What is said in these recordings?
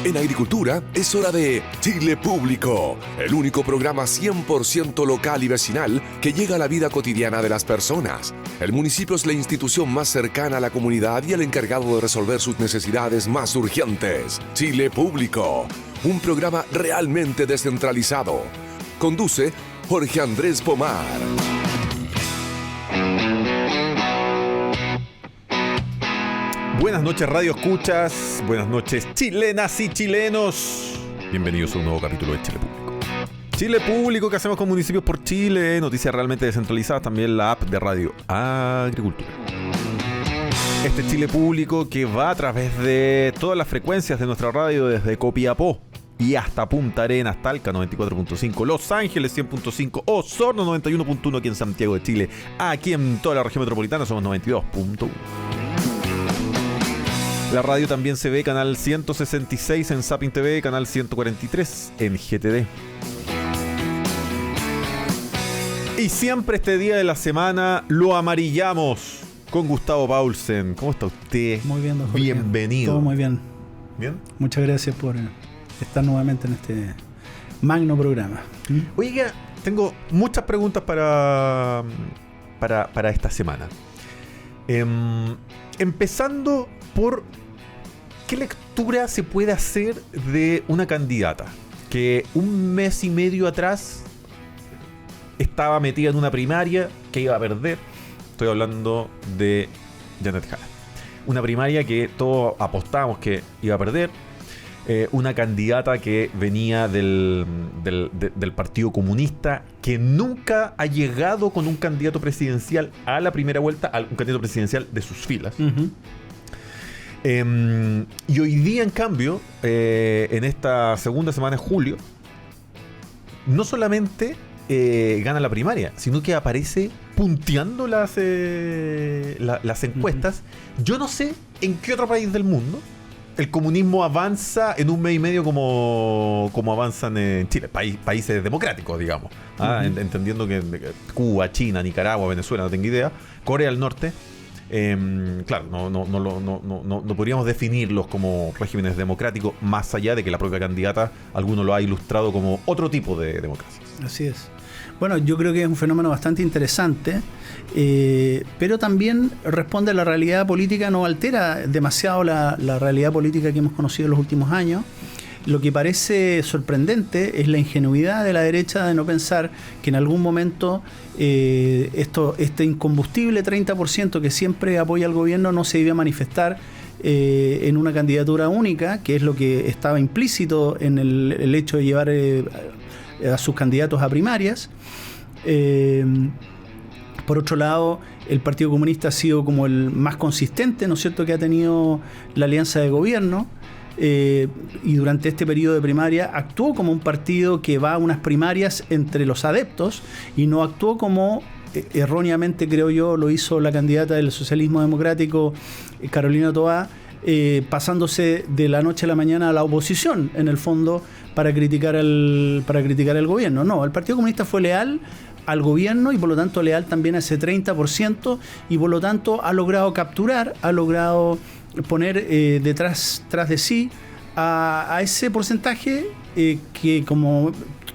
En agricultura es hora de Chile Público, el único programa 100% local y vecinal que llega a la vida cotidiana de las personas. El municipio es la institución más cercana a la comunidad y el encargado de resolver sus necesidades más urgentes. Chile Público, un programa realmente descentralizado. Conduce Jorge Andrés Pomar. Buenas noches, Radio Escuchas. Buenas noches, chilenas y chilenos. Bienvenidos a un nuevo capítulo de Chile Público. Chile Público, que hacemos con Municipios por Chile. Noticias realmente descentralizadas. También la app de Radio Agricultura. Este Chile Público que va a través de todas las frecuencias de nuestra radio, desde Copiapó y hasta Punta Arenas, Talca 94.5, Los Ángeles 100.5, Osorno 91.1 aquí en Santiago de Chile. Aquí en toda la región metropolitana somos 92.1. La radio también se ve canal 166 en Zapping TV, canal 143 en GTD. Y siempre este día de la semana lo amarillamos con Gustavo Paulsen. ¿Cómo está usted? Muy bien, don Jorge. Bienvenido. Todo muy bien. ¿Bien? Muchas gracias por estar nuevamente en este magno programa. Oiga, tengo muchas preguntas para esta semana. Empezando por qué lectura se puede hacer de una candidata que un mes y medio atrás estaba metida en una primaria que iba a perder. Estoy hablando de Janet Jara. Una primaria que todos apostábamos que iba a perder. Una candidata que venía del Partido Comunista, que nunca ha llegado con un candidato presidencial a la primera vuelta, un candidato presidencial de sus filas. Uh-huh. Y hoy día, en cambio, en esta segunda semana de julio, no solamente gana la primaria, sino que aparece punteando las encuestas. Uh-huh. Yo no sé en qué otro país del mundo el comunismo avanza en un mes y medio como avanzan en Chile, países democráticos, digamos. Uh-huh. Entendiendo que Cuba, China, Nicaragua, Venezuela, no tengo idea, Corea del Norte, claro, no podríamos definirlos como regímenes democráticos, más allá de que la propia candidata, alguno lo ha ilustrado como otro tipo de democracia. Así es. Bueno, yo creo que es un fenómeno bastante interesante, pero también responde a la realidad política, no altera demasiado la realidad política que hemos conocido en los últimos años. Lo que parece sorprendente es la ingenuidad de la derecha de no pensar que en algún momento este incombustible 30% que siempre apoya al gobierno no se iba a manifestar en una candidatura única, que es lo que estaba implícito en el hecho de llevar a sus candidatos a primarias. Por otro lado, el Partido Comunista ha sido como el más consistente, ¿no es cierto?, que ha tenido la alianza de gobierno, y durante este periodo de primaria actuó como un partido que va a unas primarias entre los adeptos y no actuó como erróneamente, creo yo, lo hizo la candidata del socialismo democrático, Carolina Toá, pasándose de la noche a la mañana a la oposición, en el fondo, para criticar el gobierno. No, el Partido Comunista fue leal al gobierno y por lo tanto leal también a ese 30%, y por lo tanto ha logrado poner tras de sí a ese porcentaje que, como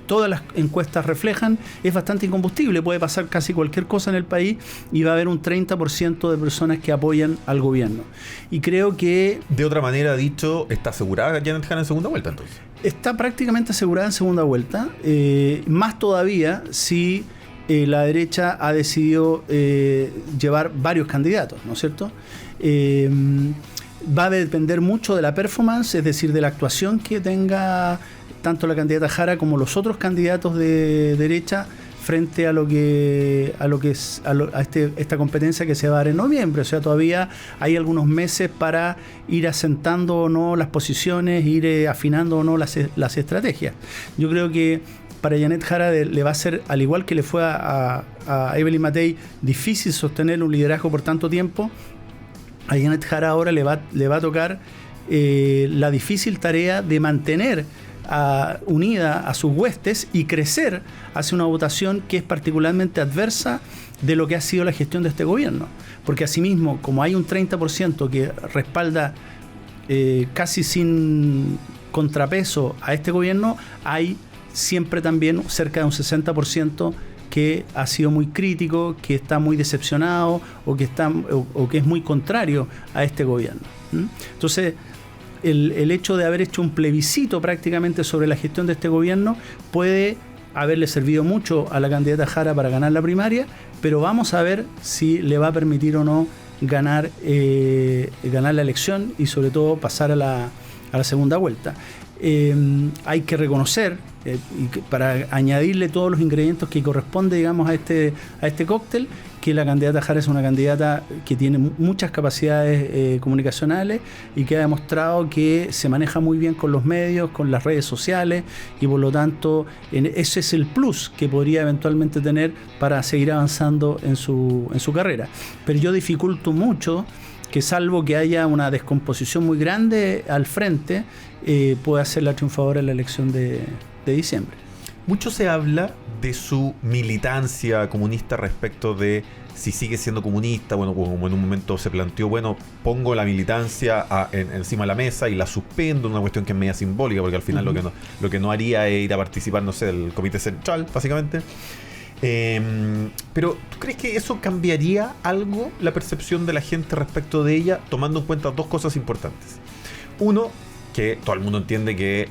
todas las encuestas reflejan, es bastante incombustible. Puede pasar casi cualquier cosa en el país y va a haber un 30% de personas que apoyan al gobierno. Y creo que... De otra manera dicho, ¿está asegurada Janet Jara en segunda vuelta entonces? Está prácticamente asegurada en segunda vuelta. Más todavía si la derecha ha decidido llevar varios candidatos, ¿no es cierto? Va a depender mucho de la performance, es decir, de la actuación que tenga tanto la candidata Jara como los otros candidatos de derecha frente a esta competencia que se va a dar en noviembre. O sea, todavía hay algunos meses para ir asentando o no las posiciones, ir afinando o no las estrategias. Yo creo que para Janet Jara le va a ser, al igual que le fue a Evelyn Matei, difícil sostener un liderazgo por tanto tiempo. A Janet Jara ahora le va a tocar la difícil tarea de mantener unida a sus huestes y crecer hacia una votación que es particularmente adversa de lo que ha sido la gestión de este gobierno. Porque asimismo, como hay un 30% que respalda casi sin contrapeso a este gobierno, hay siempre también cerca de un 60% que ha sido muy crítico, que está muy decepcionado o que es muy contrario a este gobierno. Entonces, el hecho de haber hecho un plebiscito prácticamente sobre la gestión de este gobierno puede haberle servido mucho a la candidata Jara para ganar la primaria, pero vamos a ver si le va a permitir o no ganar la elección y sobre todo pasar a la segunda vuelta. Hay que reconocer, para añadirle todos los ingredientes que corresponde, digamos, a este cóctel, que la candidata Jara es una candidata que tiene muchas capacidades comunicacionales y que ha demostrado que se maneja muy bien con los medios, con las redes sociales, y por lo tanto ese es el plus que podría eventualmente tener para seguir avanzando en su carrera. Pero yo dificulto mucho que, salvo que haya una descomposición muy grande al frente, pueda ser la triunfadora en la elección de diciembre. Mucho se habla de su militancia comunista respecto de si sigue siendo comunista. Bueno, como en un momento se planteó, bueno, pongo la militancia encima de la mesa y la suspendo, una cuestión que es media simbólica, porque al final lo que no haría es ir a participar, no sé, del comité central, básicamente. Pero ¿tú crees que eso cambiaría algo la percepción de la gente respecto de ella, tomando en cuenta dos cosas importantes? Uno, que todo el mundo entiende que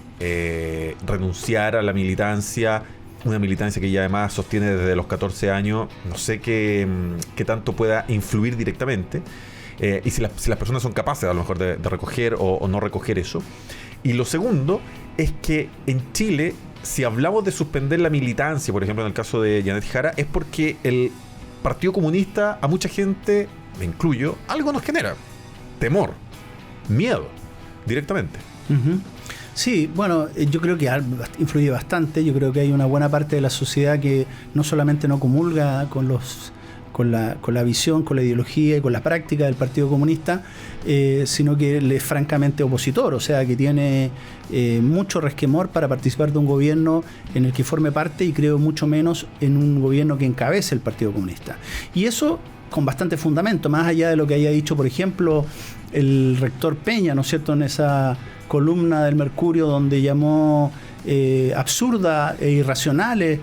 renunciar a la militancia, una militancia que ella además sostiene desde los 14 años, no sé qué tanto pueda influir directamente, y si las personas son capaces a lo mejor de recoger o no recoger eso. Y lo segundo es que en Chile, si hablamos de suspender la militancia, por ejemplo en el caso de Janet Jara, es porque el Partido Comunista a mucha gente, me incluyo, algo nos genera: temor, miedo, directamente. Sí, bueno, yo creo que influye bastante. Yo creo que hay una buena parte de la sociedad que no solamente no comulga con la visión, con la ideología y con la práctica del Partido Comunista, sino que le es francamente opositor, o sea, que tiene mucho resquemor para participar de un gobierno en el que forme parte, y creo mucho menos en un gobierno que encabece el Partido Comunista. Y eso con bastante fundamento, más allá de lo que haya dicho, por ejemplo, el rector Peña, ¿no es cierto?, en esa columna del Mercurio donde llamó absurda e irracionales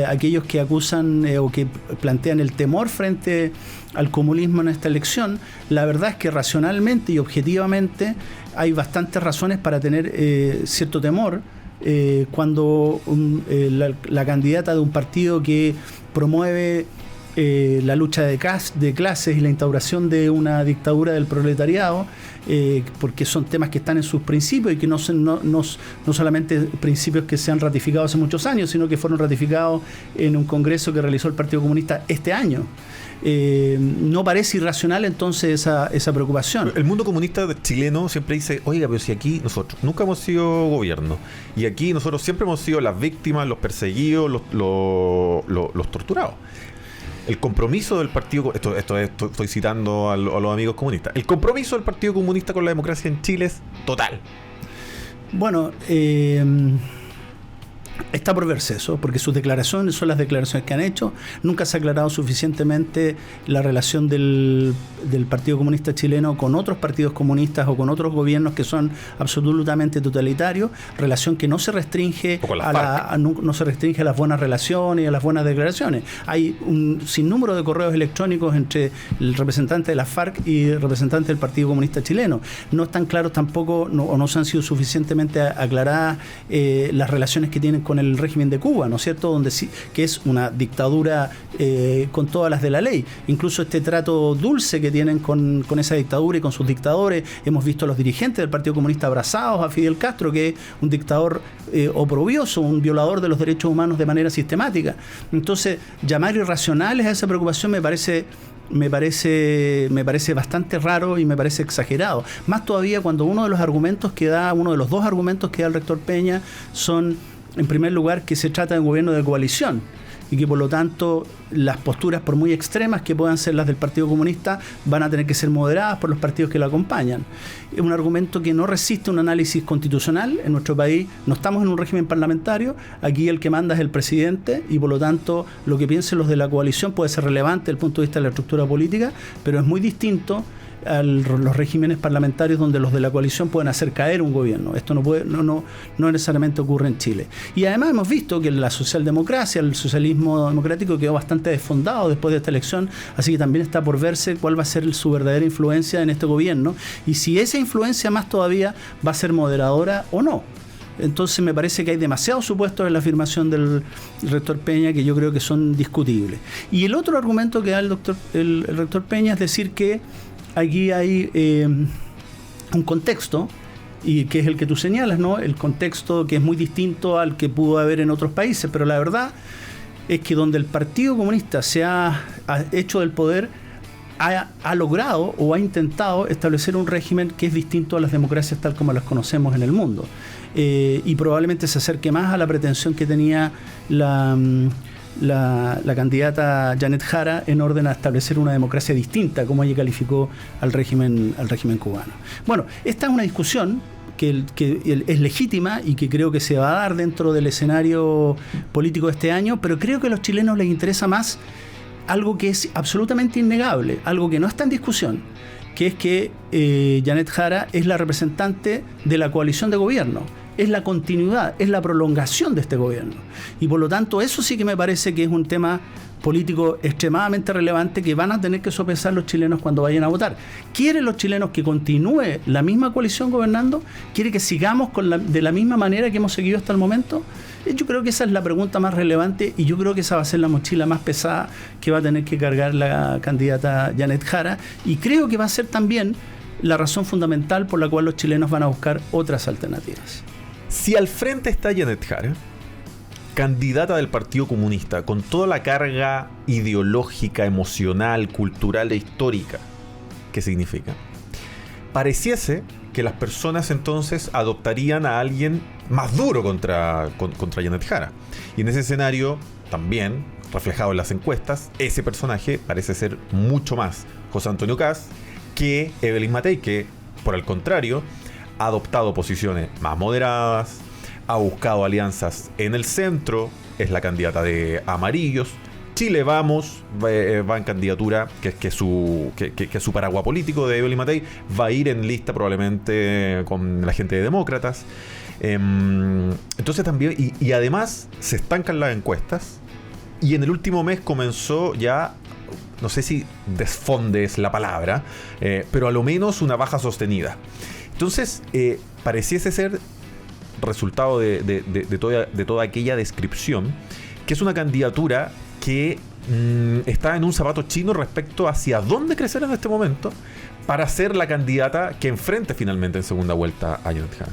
aquellos que acusan o que plantean el temor frente al comunismo en esta elección. La verdad es que racionalmente y objetivamente hay bastantes razones para tener cierto temor cuando la candidata de un partido que promueve la lucha de clases y la instauración de una dictadura del proletariado, porque son temas que están en sus principios y que no solamente principios que se han ratificado hace muchos años, sino que fueron ratificados en un congreso que realizó el Partido Comunista este año. No parece irracional entonces esa preocupación. El mundo comunista chileno siempre dice: oiga, pero si aquí nosotros nunca hemos sido gobierno, y aquí nosotros siempre hemos sido las víctimas, los perseguidos, los torturados. El compromiso del Partido... Estoy citando a los amigos comunistas. El compromiso del Partido Comunista con la democracia en Chile es total. Bueno, está por verse eso, porque sus declaraciones son las declaraciones que han hecho. Nunca se ha aclarado suficientemente la relación del Partido Comunista chileno con otros partidos comunistas o con otros gobiernos que son absolutamente totalitarios, relación que no se restringe no se restringe a las buenas relaciones y a las buenas declaraciones. Hay un sinnúmero de correos electrónicos entre el representante de la FARC y el representante del Partido Comunista chileno. No están claros tampoco, o no se han sido suficientemente aclaradas las relaciones que tienen con el régimen de Cuba, ¿no es cierto?, donde sí, que es una dictadura con todas las de la ley. Incluso este trato dulce que tienen con esa dictadura y con sus dictadores. Hemos visto a los dirigentes del Partido Comunista abrazados a Fidel Castro, que es un dictador oprobioso, un violador de los derechos humanos de manera sistemática. Entonces, llamar irracionales a esa preocupación me parece bastante raro y me parece exagerado. Más todavía cuando uno de los dos argumentos que da el rector Peña son, en primer lugar, que se trata de un gobierno de coalición y que por lo tanto las posturas, por muy extremas que puedan ser las del Partido Comunista, van a tener que ser moderadas por los partidos que lo acompañan. Es un argumento que no resiste un análisis constitucional. En nuestro país no estamos en un régimen parlamentario, aquí el que manda es el presidente, y por lo tanto lo que piensen los de la coalición puede ser relevante desde el punto de vista de la estructura política, pero es muy distinto los regímenes parlamentarios donde los de la coalición pueden hacer caer un gobierno. Esto no necesariamente ocurre en Chile. Y además hemos visto que la socialdemocracia, el socialismo democrático quedó bastante desfondado después de esta elección, así que también está por verse cuál va a ser su verdadera influencia en este gobierno y si esa influencia más todavía va a ser moderadora o no. Entonces me parece que hay demasiados supuestos en la afirmación del rector Peña que yo creo que son discutibles. Y el otro argumento que da el rector Peña es decir que aquí hay un contexto, y que es el que tú señalas, ¿no? El contexto que es muy distinto al que pudo haber en otros países, pero la verdad es que donde el Partido Comunista se ha hecho del poder, ha logrado o ha intentado establecer un régimen que es distinto a las democracias tal como las conocemos en el mundo. Y probablemente se acerque más a la pretensión que tenía la candidata Janet Jara en orden a establecer una democracia distinta, como ella calificó al régimen cubano. Bueno, esta es una discusión que es legítima y que creo que se va a dar dentro del escenario político de este año, pero creo que a los chilenos les interesa más algo que es absolutamente innegable, algo que no está en discusión, que es que Janet Jara es la representante de la coalición de gobierno. Es la continuidad, es la prolongación de este gobierno. Y por lo tanto, eso sí que me parece que es un tema político extremadamente relevante que van a tener que sopesar los chilenos cuando vayan a votar. ¿Quieren los chilenos que continúe la misma coalición gobernando? ¿Quieren que sigamos de la misma manera que hemos seguido hasta el momento? Yo creo que esa es la pregunta más relevante y yo creo que esa va a ser la mochila más pesada que va a tener que cargar la candidata Janet Jara y creo que va a ser también la razón fundamental por la cual los chilenos van a buscar otras alternativas. Si al frente está Janet Jara, candidata del Partido Comunista, con toda la carga ideológica, emocional, cultural e histórica que significa, pareciese que las personas entonces adoptarían a alguien más duro contra Janet Jara. Y en ese escenario, también, reflejado en las encuestas, ese personaje parece ser mucho más José Antonio Kast que Evelyn Matei, que, por el contrario, ha adoptado posiciones más moderadas, ha buscado alianzas en el centro, es la candidata de Amarillos. Chile Vamos va en candidatura, que es su paraguas político de Evelyn Matei, va a ir en lista probablemente con la gente de Demócratas. Entonces también, y además se estancan las encuestas, y en el último mes comenzó ya, no sé si desfonde es la palabra, pero a lo menos una baja sostenida. Entonces, pareciese ser resultado de toda aquella descripción, que es una candidatura que está en un zapato chino respecto hacia dónde crecer en este momento para ser la candidata que enfrente finalmente en segunda vuelta a Janet Jara.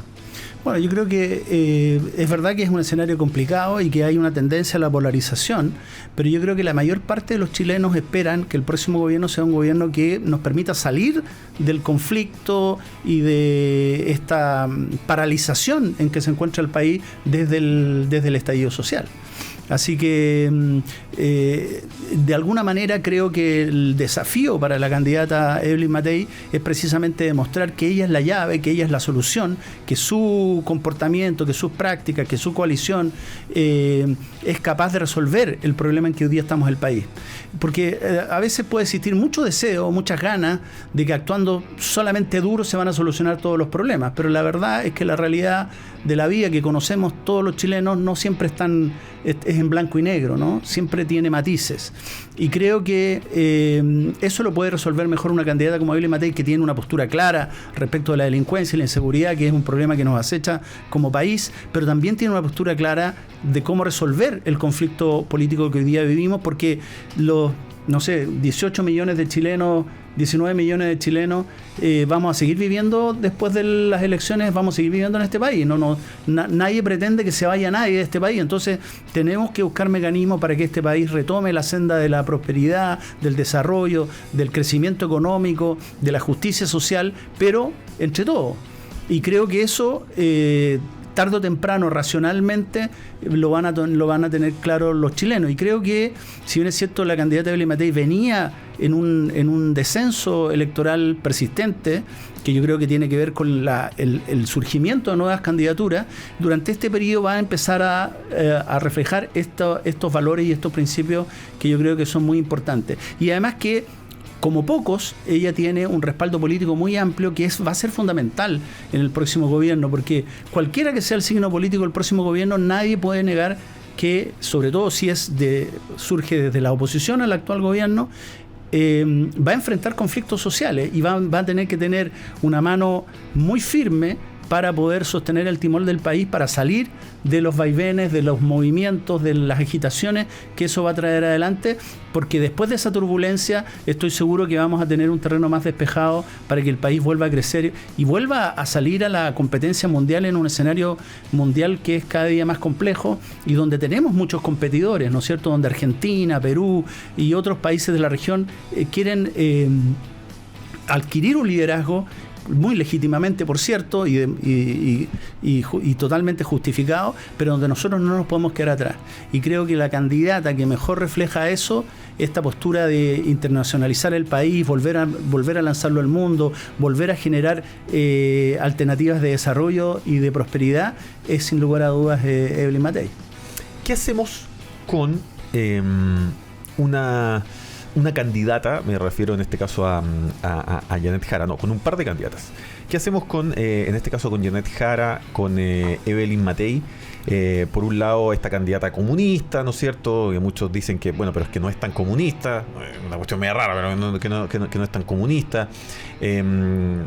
Bueno, yo creo que es verdad que es un escenario complicado y que hay una tendencia a la polarización, pero yo creo que la mayor parte de los chilenos esperan que el próximo gobierno sea un gobierno que nos permita salir del conflicto y de esta paralización en que se encuentra el país desde el estallido social. Así que de alguna manera creo que el desafío para la candidata Evelyn Matei es precisamente demostrar que ella es la llave, que ella es la solución, que su comportamiento, que sus prácticas, que su coalición es capaz de resolver el problema en que hoy día estamos el país. Porque a veces puede existir mucho deseo, muchas ganas de que actuando solamente duro se van a solucionar todos los problemas, pero la verdad es que la realidad de la vida que conocemos todos los chilenos no siempre es en blanco y negro, ¿no? Siempre tiene matices. Y creo que eso lo puede resolver mejor una candidata como Evelyn Matei, que tiene una postura clara respecto de la delincuencia y la inseguridad, que es un problema que nos acecha como país, pero también tiene una postura clara de cómo resolver el conflicto político que hoy día vivimos, porque los, 18 millones de chilenos, 19 millones de chilenos, vamos a seguir viviendo después de las elecciones, vamos a seguir viviendo en este país. Nadie pretende que se vaya nadie de este país, entonces tenemos que buscar mecanismos para que este país retome la senda de la prosperidad, del desarrollo, del crecimiento económico, de la justicia social, pero entre todos. Y creo que eso tarde o temprano, racionalmente, lo van a tener claro los chilenos. Y creo que, si bien es cierto, la candidata Evelyn Matei venía en un descenso electoral persistente, que yo creo que tiene que ver con el surgimiento de nuevas candidaturas, durante este periodo va a empezar a reflejar estos valores y estos principios que yo creo que son muy importantes. Y además que como pocos, ella tiene un respaldo político muy amplio que va a ser fundamental en el próximo gobierno, porque cualquiera que sea el signo político del próximo gobierno, nadie puede negar que, sobre todo si surge desde la oposición al actual gobierno, va a enfrentar conflictos sociales y va a tener que tener una mano muy firme para poder sostener el timón del país, para salir de los vaivenes, de los movimientos, de las agitaciones que eso va a traer adelante, porque después de esa turbulencia estoy seguro que vamos a tener un terreno más despejado para que el país vuelva a crecer y vuelva a salir a la competencia mundial en un escenario mundial que es cada día más complejo y donde tenemos muchos competidores, ¿no es cierto?, donde Argentina, Perú y otros países de la región quieren adquirir un liderazgo muy legítimamente, por cierto, y totalmente justificado, pero donde nosotros no nos podemos quedar atrás. Y creo que la candidata que mejor refleja eso, esta postura de internacionalizar el país, volver a lanzarlo al mundo, volver a generar alternativas de desarrollo y de prosperidad, es sin lugar a dudas Evelyn Matei. ¿Qué hacemos con una candidata, me refiero en este caso a Janet Jara, no, con un par de candidatas? ¿Qué hacemos en este caso con Janet Jara, con Evelyn Matei? Por un lado, esta candidata comunista, ¿no es cierto? Que muchos dicen que, bueno, pero es que no es tan comunista, una cuestión media rara, pero que no es tan comunista, en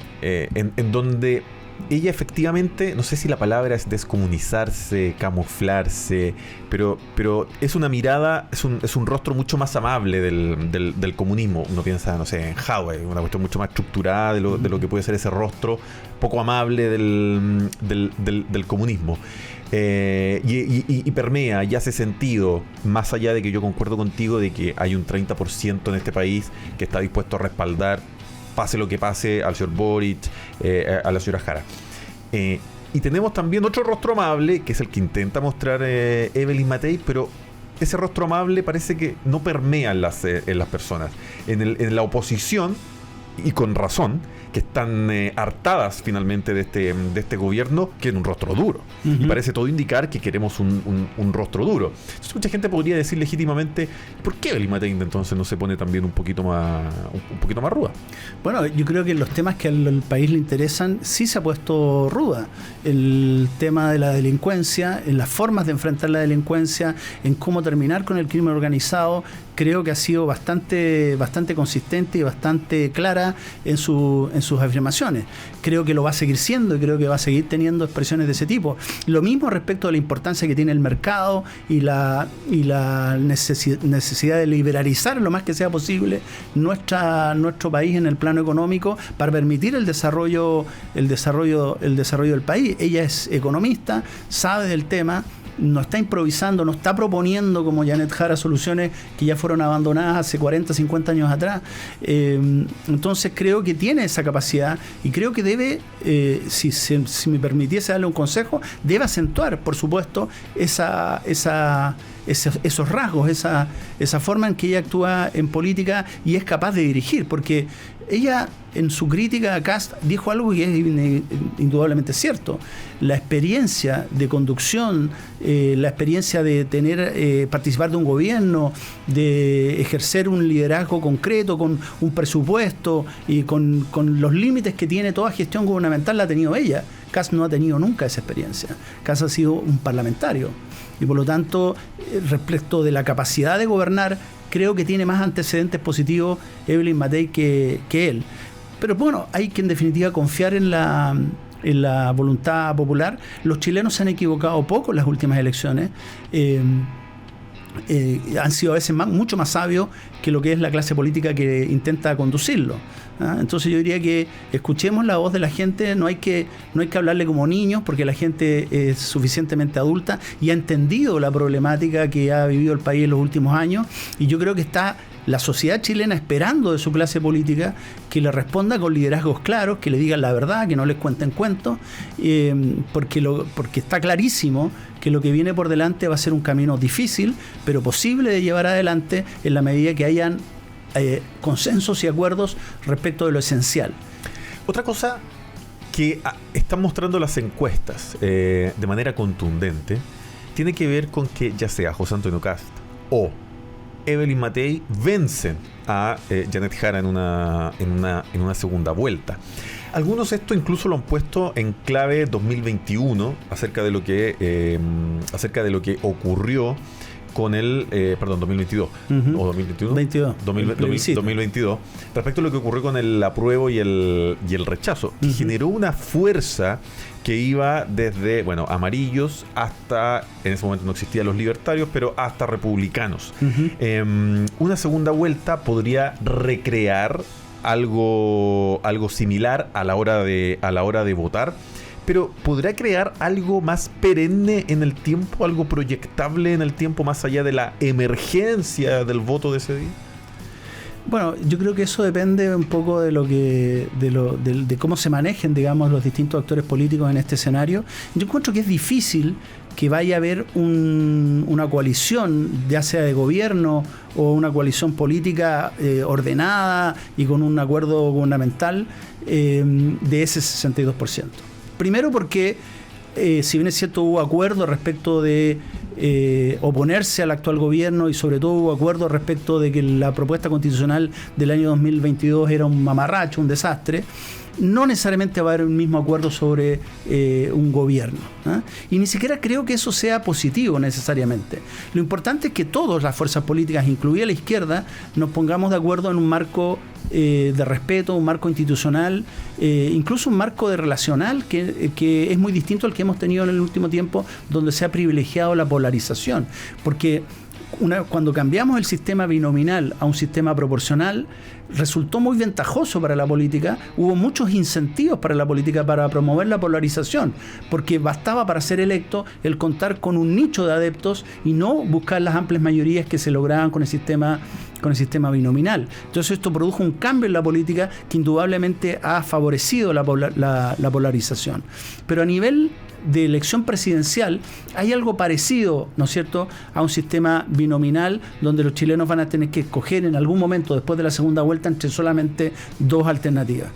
donde ella efectivamente, no sé si la palabra es descomunizarse, camuflarse, pero es una mirada, es un rostro mucho más amable del comunismo. Uno piensa, no sé, en Howey, una cuestión mucho más estructurada de lo que puede ser ese rostro poco amable del comunismo. Y permea y hace sentido, más allá de que yo concuerdo contigo de que hay un 30% en este país que está dispuesto a respaldar, pase lo que pase, al señor Boric, a la señora Jara. Y tenemos también otro rostro amable, que es el que intenta mostrar Evelyn Matei, pero ese rostro amable parece que no permea en las personas. En la oposición, y con razón, que están hartadas finalmente de este gobierno, que es un rostro duro. Uh-huh. Y parece todo indicar que queremos un rostro duro. Entonces, mucha gente podría decir legítimamente, ¿por qué Evelyn Matei entonces no se pone también un poquito más ruda? Bueno, yo creo que en los temas que al país le interesan sí se ha puesto ruda. El tema de la delincuencia, en las formas de enfrentar la delincuencia, en cómo terminar con el crimen organizado, creo que ha sido bastante consistente y bastante clara en sus afirmaciones. Creo que lo va a seguir siendo y creo que va a seguir teniendo expresiones de ese tipo. Lo mismo respecto a la importancia que tiene el mercado y la necesidad de liberalizar lo más que sea posible nuestro país en el plano económico para permitir el desarrollo del país. Ella es economista, sabe del tema, no está improvisando, no está proponiendo como Janet Jara soluciones que ya fueron abandonadas hace 40, 50 años atrás. Entonces creo que tiene esa capacidad y creo que debe, si me permitiese darle un consejo, debe acentuar, por supuesto, esos rasgos, esa forma en que ella actúa en política y es capaz de dirigir, porque ella en su crítica a Kast dijo algo que es indudablemente cierto. La experiencia de conducción, la experiencia de participar de un gobierno, de ejercer un liderazgo concreto con un presupuesto y con los límites que tiene toda gestión gubernamental la ha tenido ella. Kast no ha tenido nunca esa experiencia. Kast ha sido un parlamentario y por lo tanto, respecto de la capacidad de gobernar, creo que tiene más antecedentes positivos Evelyn Matei que él. Pero bueno, hay que en definitiva confiar en la voluntad popular. Los chilenos se han equivocado poco en las últimas elecciones. Han sido a veces mucho más sabios que lo que es la clase política que intenta conducirlo. Entonces yo diría que escuchemos la voz de la gente, no hay que hablarle como niños, porque la gente es suficientemente adulta y ha entendido la problemática que ha vivido el país en los últimos años, y yo creo que está la sociedad chilena esperando de su clase política que le responda con liderazgos claros, que le digan la verdad, que no les cuenten cuentos, porque está clarísimo que lo que viene por delante va a ser un camino difícil, pero posible de llevar adelante en la medida que hayan consensos y acuerdos respecto de lo esencial. Otra cosa que están mostrando las encuestas de manera contundente tiene que ver con que ya sea José Antonio Kast o Evelyn Matei vencen a Janet Jara en una segunda vuelta. Algunos esto incluso lo han puesto en clave 2021 acerca de lo que ocurrió con el 2022 o 2021 2022 respecto a lo que ocurrió con el apruebo y el rechazo, que generó una fuerza que iba desde amarillos hasta, en ese momento no existían los libertarios, pero hasta republicanos. Una segunda vuelta podría recrear algo similar a la hora de votar, pero ¿podrá crear algo más perenne en el tiempo, algo proyectable en el tiempo, más allá de la emergencia del voto de ese día? Bueno, yo creo que eso depende un poco de cómo se manejen, digamos, los distintos actores políticos en este escenario. Yo encuentro que es difícil que vaya a haber una coalición, ya sea de gobierno o una coalición política ordenada y con un acuerdo gubernamental de ese 62%. Primero porque, si bien es cierto, hubo acuerdo respecto de oponerse al actual gobierno, y sobre todo hubo acuerdo respecto de que la propuesta constitucional del año 2022 era un mamarracho, un desastre, no necesariamente va a haber un mismo acuerdo sobre un gobierno, ¿eh? Y ni siquiera creo que eso sea positivo necesariamente. Lo importante es que todas las fuerzas políticas, incluida la izquierda, nos pongamos de acuerdo en un marco de respeto, un marco institucional, incluso un marco de relacional que es muy distinto al que hemos tenido en el último tiempo, donde se ha privilegiado la polarización. Porque cuando cambiamos el sistema binominal a un sistema proporcional, resultó muy ventajoso para la política. Hubo muchos incentivos para la política para promover la polarización, porque bastaba para ser electo el contar con un nicho de adeptos y no buscar las amplias mayorías que se lograban con el sistema binominal. Entonces esto produjo un cambio en la política que indudablemente ha favorecido la polarización. Pero a nivel de elección presidencial hay algo parecido, ¿no es cierto?, a un sistema binominal donde los chilenos van a tener que escoger en algún momento después de la segunda vuelta entre solamente dos alternativas.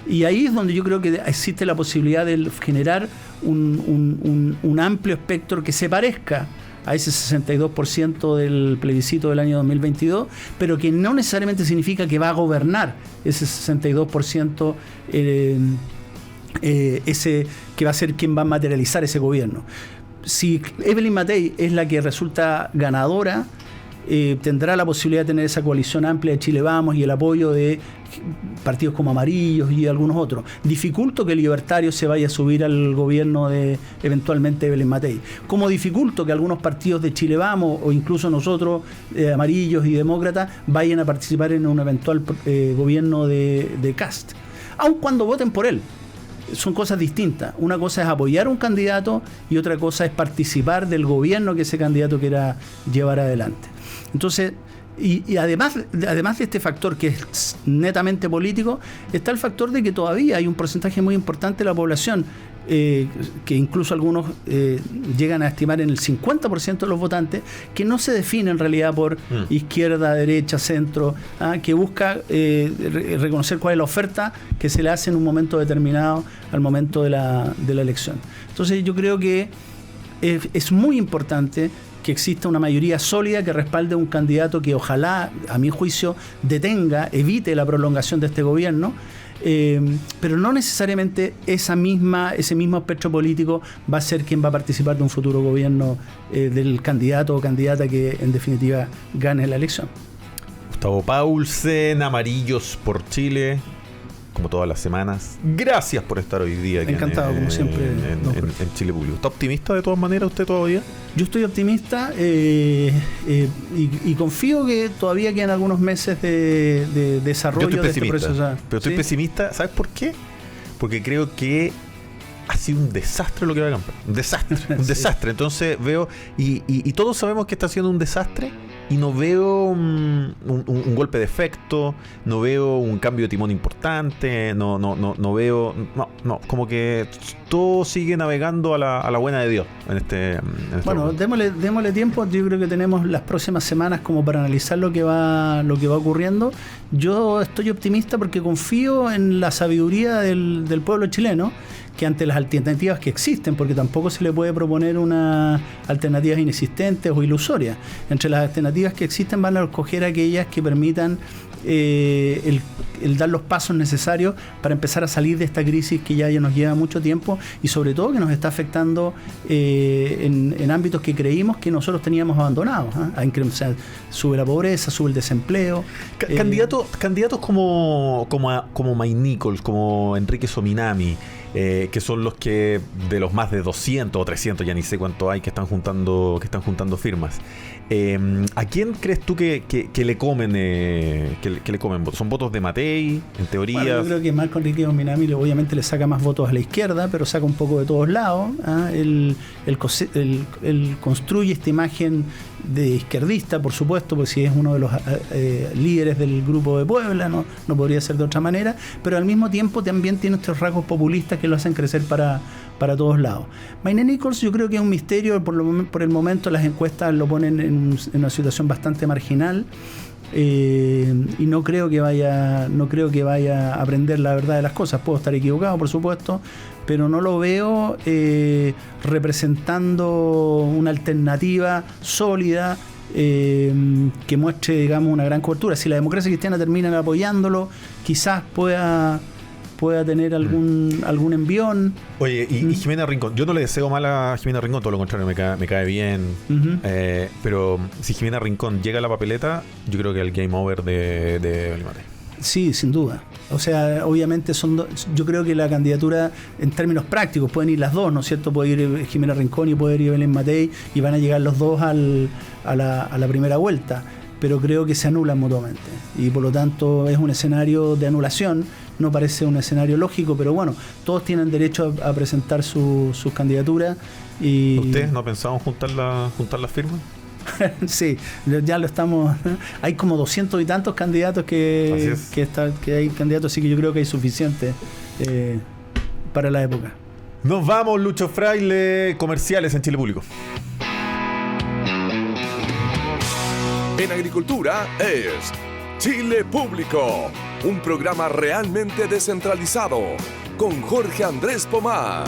Y ahí es donde yo creo que existe la posibilidad de generar un amplio espectro que se parezca a ese 62% del plebiscito del año 2022, pero que no necesariamente significa que va a gobernar ese 62%, ese que va a ser quien va a materializar ese gobierno. Si Evelyn Matei es la que resulta ganadora, tendrá la posibilidad de tener esa coalición amplia de Chile Vamos y el apoyo de partidos como Amarillos y algunos otros. Dificulto que el Libertario se vaya a subir al gobierno de eventualmente Evelyn Matei. Como dificulto que algunos partidos de Chile Vamos o incluso nosotros, Amarillos y Demócratas, vayan a participar en un eventual gobierno de Kast, aun cuando voten por él. Son cosas distintas. Una cosa es apoyar a un candidato y otra cosa es participar del gobierno que ese candidato quiera llevar adelante. Entonces, y además de este factor que es netamente político, está el factor de que todavía hay un porcentaje muy importante de la población, que incluso algunos llegan a estimar en el 50% de los votantes, que no se define en realidad por izquierda, derecha, centro, que busca reconocer cuál es la oferta que se le hace en un momento determinado al momento de la elección. Entonces yo creo que es muy importante que exista una mayoría sólida que respalde un candidato que ojalá, a mi juicio, evite la prolongación de este gobierno, pero no necesariamente ese mismo espectro político va a ser quien va a participar de un futuro gobierno del candidato o candidata que en definitiva gane la elección. Gustavo Paulsen, Amarillos por Chile, como todas las semanas. Gracias por estar hoy día aquí. Encantado, como siempre. En Chile Público. ¿Está optimista de todas maneras usted todavía? Yo estoy optimista y confío que todavía quedan algunos meses de desarrollo de este proceso. Pero estoy pesimista. ¿Sabes por qué? Porque creo que ha sido un desastre lo que va a cambiar. Un desastre. Entonces veo, y todos sabemos que está siendo un desastre, y no veo un golpe de efecto, no veo un cambio de timón importante, no veo, como que todo sigue navegando a la buena de Dios en este bueno, démosle tiempo. Yo creo que tenemos las próximas semanas como para analizar lo que va ocurriendo. Yo estoy optimista porque confío en la sabiduría del pueblo chileno, que ante las alternativas que existen, porque tampoco se le puede proponer unas alternativas inexistentes o ilusorias. Entre las alternativas que existen van a escoger aquellas que permitan el dar los pasos necesarios para empezar a salir de esta crisis que ya nos lleva mucho tiempo y sobre todo que nos está afectando en ámbitos que creímos que nosotros teníamos abandonados. O sea, sube la pobreza, sube el desempleo. Candidatos como Mike Nichols, como Enrique Sominami, que son los que de los más de 200 o 300, ya ni sé cuánto hay, que están juntando firmas. ¿A quién crees tú que le comen que le comen votos? ¿Son votos de Matei, en teoría? Bueno, yo creo que Marco Enrique Sominami obviamente le saca más votos a la izquierda, pero saca un poco de todos lados. Él construye esta imagen de izquierdista, por supuesto, porque si es uno de los líderes del Grupo de Puebla, no podría ser de otra manera, pero al mismo tiempo también tiene estos rasgos populistas que lo hacen crecer para todos lados. Mike Nichols yo creo que es un misterio, por el momento las encuestas lo ponen en una situación bastante marginal, y no creo que vaya a aprender la verdad de las cosas. Puedo estar equivocado, por supuesto, pero no lo veo representando una alternativa sólida que muestre, digamos, una gran cobertura. Si la democracia cristiana termina apoyándolo, quizás pueda tener algún envión. Oye, y Jimena Rincón, yo no le deseo mal a Jimena Rincón, todo lo contrario, me cae bien. Pero si Jimena Rincón llega a la papeleta, yo creo que el game over de Olimate. Sí, sin duda. O sea, obviamente yo creo que la candidatura, en términos prácticos, pueden ir las dos, ¿no es cierto? Puede ir Jimena Rincón y puede ir Belén Matei, y van a llegar los dos a la primera vuelta, pero creo que se anulan mutuamente y por lo tanto es un escenario de anulación. No parece un escenario lógico, pero bueno, todos tienen derecho a presentar sus candidaturas. Y ¿ustedes no pensaban juntar las firmas? Sí, ya lo estamos. Hay como 200 y tantos candidatos que hay candidatos, así que yo creo que hay suficiente para la época. Nos vamos, Lucho Fraile, comerciales en Chile Público. En agricultura es Chile Público, un programa realmente descentralizado con Jorge Andrés Pomar.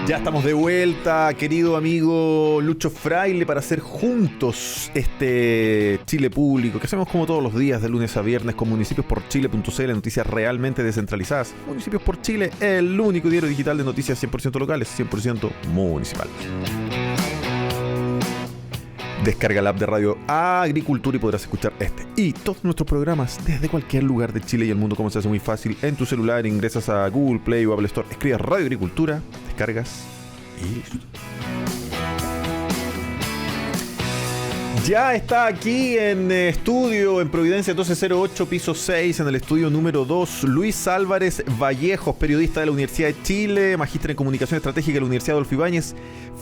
Ya estamos de vuelta, querido amigo Lucho Fraile, para hacer juntos este Chile Público, que hacemos como todos los días, de lunes a viernes, con municipios-por-chile.cl, noticias realmente descentralizadas. Municipios por Chile, el único diario digital de noticias 100% locales, 100% municipal. Descarga la app de Radio Agricultura y podrás escuchar este y todos nuestros programas desde cualquier lugar de Chile y el mundo, como se hace muy fácil. En tu celular ingresas a Google Play o Apple Store, escribes Radio Agricultura, descargas y listo. Ya está aquí en estudio, en Providencia 1208, piso 6, en el estudio número 2, Luis Álvarez Vallejos, periodista de la Universidad de Chile, magíster en Comunicación Estratégica de la Universidad Adolfo Ibáñez,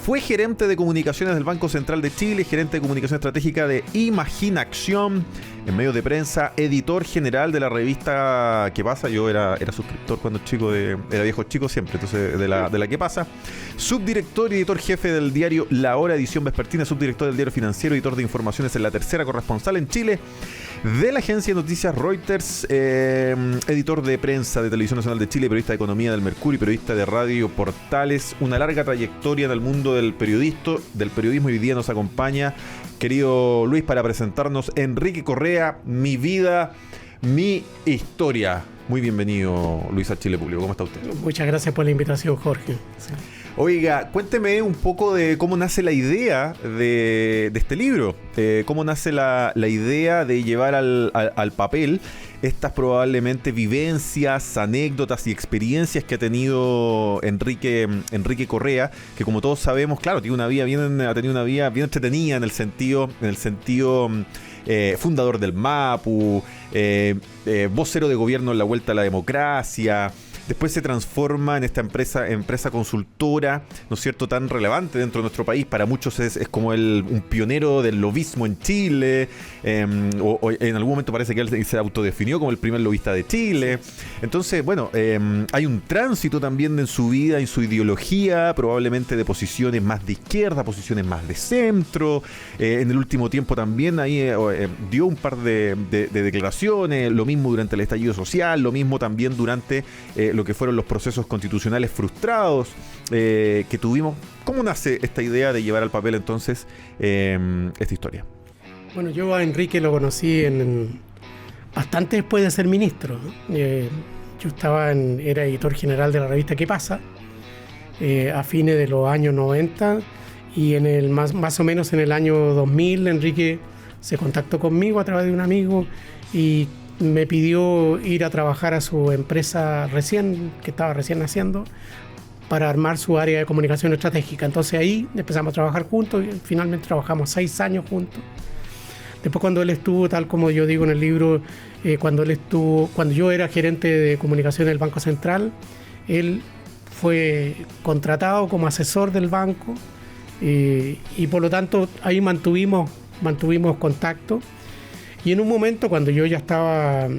fue gerente de comunicaciones del Banco Central de Chile, gerente de Comunicación Estratégica de Imaginación, en medios de prensa, editor general de la revista ¿Qué pasa? Yo era suscriptor cuando chico, era viejo chico siempre, entonces de la ¿Qué pasa? Subdirector y editor jefe del diario La Hora, edición vespertina, subdirector del diario Financiero, editor de informaciones en La Tercera, corresponsal en Chile de la agencia de noticias Reuters, editor de prensa de Televisión Nacional de Chile, periodista de economía del Mercurio, periodista de Radio Portales, una larga trayectoria en el mundo del periodismo, y hoy día nos acompaña, querido Luis, para presentarnos Enrique Correa, Mi vida, mi historia. Muy bienvenido, Luis, a Chile Público. ¿Cómo está usted? Muchas gracias por la invitación, Jorge. Sí. Oiga, cuénteme un poco de cómo nace la idea de este libro, cómo nace la idea de llevar al papel estas probablemente vivencias, anécdotas y experiencias que ha tenido Enrique Correa, que como todos sabemos, claro, ha tenido una vida bien entretenida en el sentido fundador del MAPU, vocero de gobierno en la Vuelta a la Democracia, después se transforma en esta empresa consultora, ¿no es cierto?, tan relevante dentro de nuestro país. Para muchos es como un pionero del lobismo en Chile, o en algún momento parece que él se autodefinió como el primer lobista de Chile. Entonces, bueno, hay un tránsito también en su vida, en su ideología, probablemente de posiciones más de izquierda, posiciones más de centro. En el último tiempo también ahí dio un par de declaraciones, lo mismo durante el estallido social, lo mismo también durante lo que fueron los procesos constitucionales frustrados que tuvimos. ¿Cómo nace esta idea de llevar al papel entonces esta historia? Bueno, yo a Enrique lo conocí bastante después de ser ministro, ¿no? Yo era editor general de la revista ¿Qué pasa? A fines de los años 90, y más o menos en el año 2000 Enrique se contactó conmigo a través de un amigo y me pidió ir a trabajar a su empresa que estaba recién naciendo, para armar su área de comunicación estratégica. Entonces ahí empezamos a trabajar juntos y finalmente trabajamos 6 años juntos. Después, cuando él estuvo, tal como yo digo en el libro, cuando yo era gerente de comunicación del Banco Central, él fue contratado como asesor del banco, y por lo tanto ahí mantuvimos contacto. Y en un momento, cuando yo ya estaba,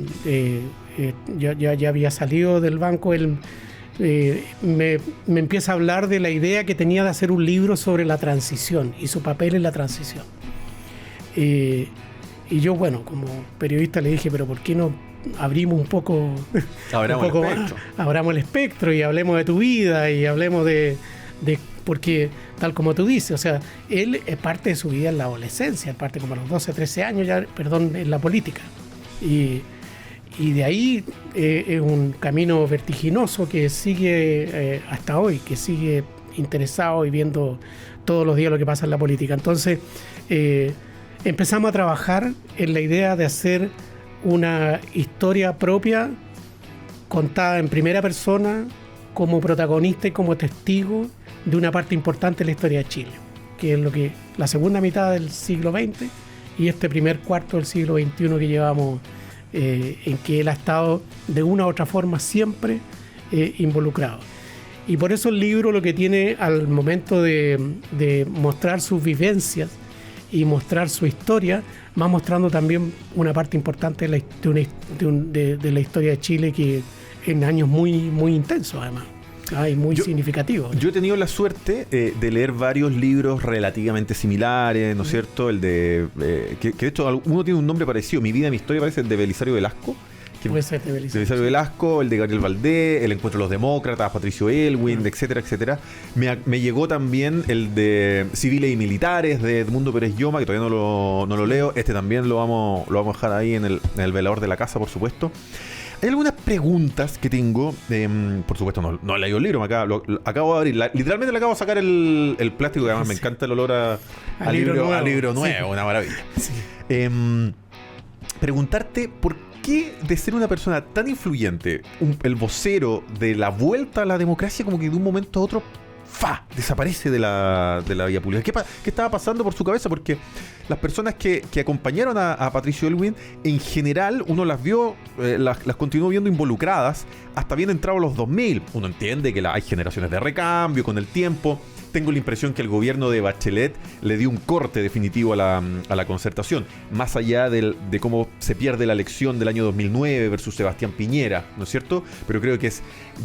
ya había salido del banco, él me empieza a hablar de la idea que tenía de hacer un libro sobre la transición y su papel en la transición. Y yo, bueno, como periodista le dije, pero ¿por qué no abrimos un poco, abramos el espectro y hablemos de tu vida y hablemos de porque tal como tú dices, o sea, él es parte de su vida en la adolescencia, parte como a los 12, 13 años ya, en la política. Y de ahí es un camino vertiginoso que sigue hasta hoy, que sigue interesado y viendo todos los días lo que pasa en la política. Entonces, empezamos a trabajar en la idea de hacer una historia propia contada en primera persona, como protagonista y como testigo de una parte importante de la historia de Chile, que es la segunda mitad del siglo XX y este primer cuarto del siglo XXI que llevamos, en que él ha estado de una u otra forma siempre involucrado. Y por eso el libro lo que tiene al momento de mostrar sus vivencias y mostrar su historia, va mostrando también una parte importante de la historia de Chile, que en años muy, muy intensos además. Y muy significativo. Yo he tenido la suerte de leer varios libros relativamente similares, ¿no es cierto? El de que de hecho uno tiene un nombre parecido, Mi vida, mi historia, parece el de Belisario Velasco. Puede ser de Belisario Velasco, el de Gabriel Valdés, El encuentro de los demócratas, Patricio Elwin, etcétera, etcétera. Me llegó también el de Civiles y Militares de Edmundo Pérez Lloma, que todavía no lo leo. Este también lo vamos a dejar ahí en el velador de la casa, por supuesto. Hay algunas preguntas que tengo. Por supuesto, no he leído el libro, lo acabo de abrir. Literalmente le acabo de sacar el plástico, que además me encanta el olor a libro nuevo, sí. Una maravilla. Sí. Preguntarte por qué, de ser una persona tan influyente, el vocero de la vuelta a la democracia, como que de un momento a otro desaparece de la vía pública. ¿Qué estaba pasando por su cabeza? Porque las personas que acompañaron a Patricio Elwin, en general, uno las vio, las continuó viendo involucradas hasta bien entrados los 2000. Uno entiende que hay generaciones de recambio con el tiempo. Tengo la impresión que el gobierno de Bachelet le dio un corte definitivo a la concertación, más allá de cómo se pierde la elección del año 2009 versus Sebastián Piñera, ¿no es cierto? Pero creo que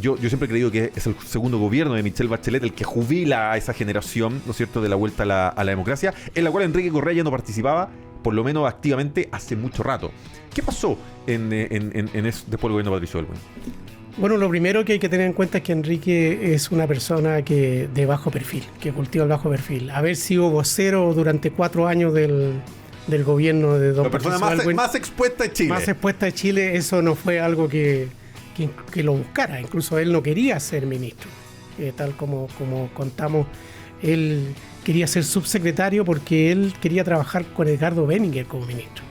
yo siempre he creído que es el segundo gobierno de Michelle Bachelet el que jubila a esa generación, ¿no es cierto?, de la vuelta a la democracia, en la cual Enrique Correa ya no participaba, por lo menos activamente, hace mucho rato. ¿Qué pasó después del gobierno de Patricio Elwin? Bueno, lo primero que hay que tener en cuenta es que Enrique es una persona de bajo perfil, que cultiva el bajo perfil. Haber sido vocero durante 4 años del gobierno de don Patricio Elwin, la persona más expuesta de Chile. Más expuesta de Chile, eso no fue algo que lo buscara. Incluso él no quería ser ministro. Tal como contamos, él quería ser subsecretario porque él quería trabajar con Edgardo Benninger como ministro.